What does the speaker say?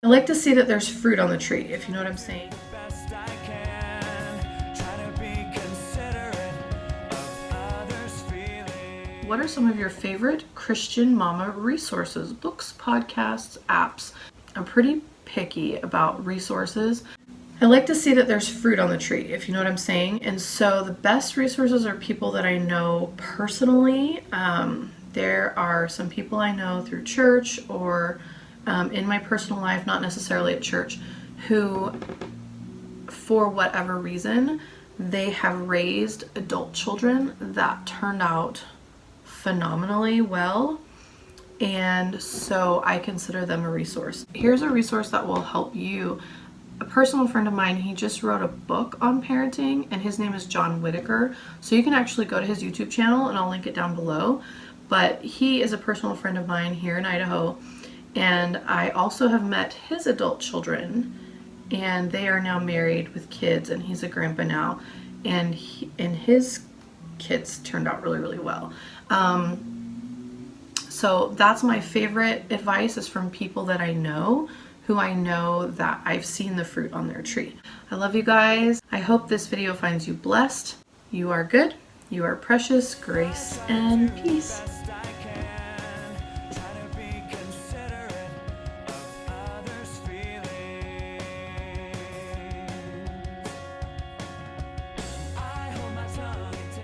I like to see that there's fruit on the tree, if you know what I'm saying. What are some of your favorite Christian mama resources, books, podcasts, apps? I'm pretty picky about resources. I like to see that there's fruit on the tree, if you know what I'm saying. And so the best resources are people that I know personally. There are some people I know through church or in my personal life, not necessarily at church, who, for whatever reason, they have raised adult children that turned out phenomenally well. And so I consider them a resource. Here's a resource that will help you. A personal friend of mine, he just wrote a book on parenting, and his name is John Whitaker. So you can actually go to his YouTube channel, and I'll link it down below. But he is a personal friend of mine here in Idaho, and I also have met his adult children, and they are now married with kids, and he's a grandpa now, and his kids turned out really, really well. So that's my favorite advice, is from people that I know, who I know that I've seen the fruit on their tree. I love you guys. I hope this video finds you blessed. You are good. You are precious. Grace and peace.